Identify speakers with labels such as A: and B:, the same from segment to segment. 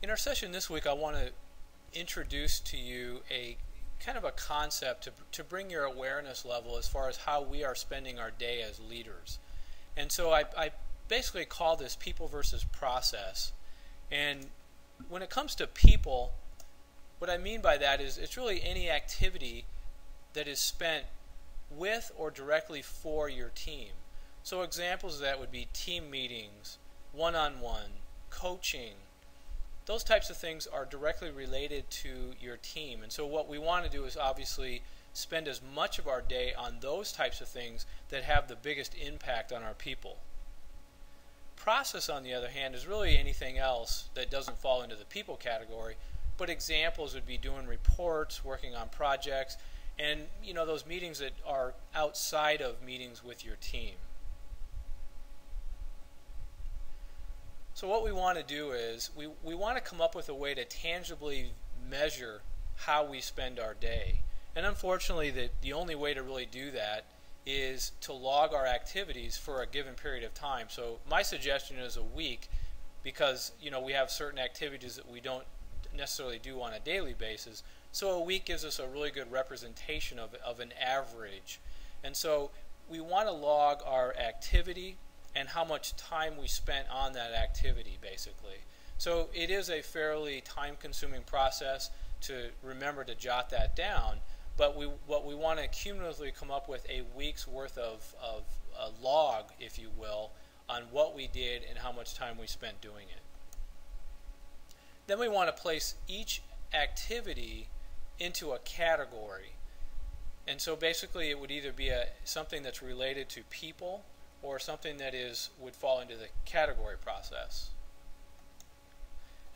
A: In our session this week, I want to introduce to you a kind of a concept to bring your awareness level as far as how we are spending our day as leaders. And so I basically call this people versus process. And when it comes to people, what I mean by that is it's really any activity that is spent with or directly for your team. So examples of that would be team meetings, one-on-one, coaching. Those types of things are directly related to your team. And so what we want to do is obviously spend as much of our day on those types of things that have the biggest impact on our people. Process, on the other hand, is really anything else that doesn't fall into the people category, but examples would be doing reports, working on projects, and those meetings that are outside of meetings with your team. So what we want to do is we want to come up with a way to tangibly measure how we spend our day. And unfortunately, the only way to really do that is to log our activities for a given period of time. So my suggestion is a week, because we have certain activities that we don't necessarily do on a daily basis. So a week gives us a really good representation of an average. And so we want to log our activity and how much time we spent on that activity, basically. So it is a fairly time-consuming process to remember to jot that down, but what we want to cumulatively come up with a week's worth of a log, if you will, on what we did and how much time we spent doing it. Then we want to place each activity into a category. And so basically it would either be something that's related to people or something that would fall into the category process.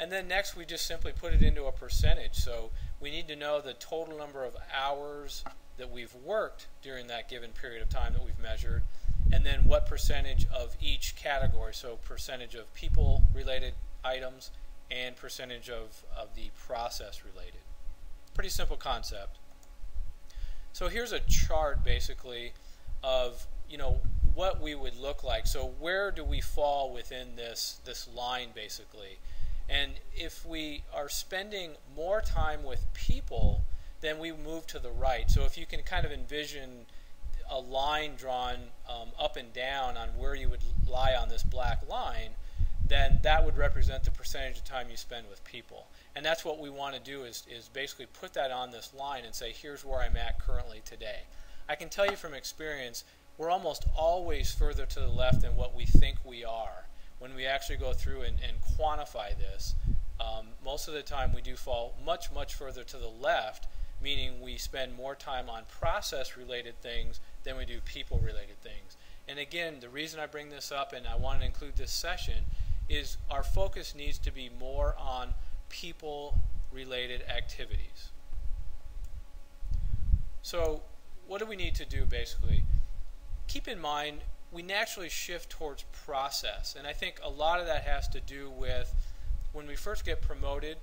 A: And then next we just simply put it into a percentage. So we need to know the total number of hours that we've worked during that given period of time that we've measured, and then what percentage of each category, so percentage of people related items and percentage of the process related. Pretty simple concept. So here's a chart basically of what we would look like. So where do we fall within this line basically? And if we are spending more time with people, then we move to the right. So if you can kind of envision a line drawn up and down on where you would lie on this black line, then that would represent the percentage of time you spend with people. And that's what we want to do is basically put that on this line and say, here's where I'm at currently today. I can tell you from experience, we're almost always further to the left than what we think we are. When we actually go through and quantify this, most of the time we do fall much, much further to the left, meaning we spend more time on process-related things than we do people-related things. And again, the reason I bring this up and I want to include this session is our focus needs to be more on people-related activities. So what do we need to do basically? Keep in mind, we naturally shift towards process, and I think a lot of that has to do with when we first get promoted,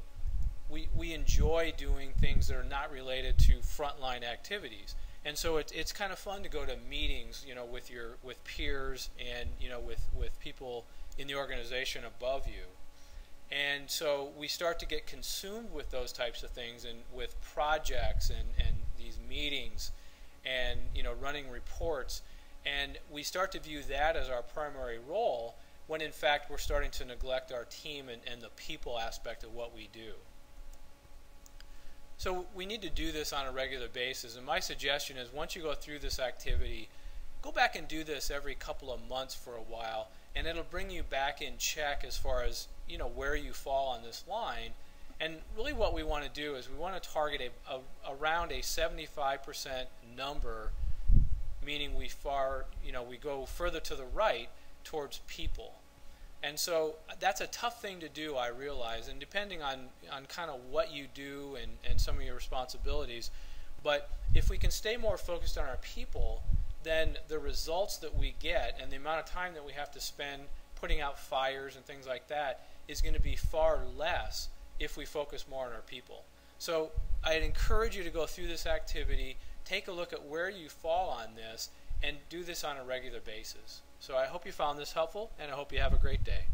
A: we enjoy doing things that are not related to frontline activities. And so it's kind of fun to go to meetings, with peers and with people in the organization above you. And so we start to get consumed with those types of things and with projects and these meetings and running reports, and we start to view that as our primary role when in fact we're starting to neglect our team and the people aspect of what we do. So we need to do this on a regular basis, and my suggestion is once you go through this activity, go back and do this every couple of months for a while, and it'll bring you back in check as far as where you fall on this line. And really what we want to do is we want to target around a 75% number, meaning we go further to the right towards people. And so that's a tough thing to do, I realize, and depending on kind of what you do and some of your responsibilities. But if we can stay more focused on our people, then the results that we get and the amount of time that we have to spend putting out fires and things like that is going to be far less if we focus more on our people. So I'd encourage you to go through this activity, take a look at where you fall on this, and do this on a regular basis. So I hope you found this helpful, and I hope you have a great day.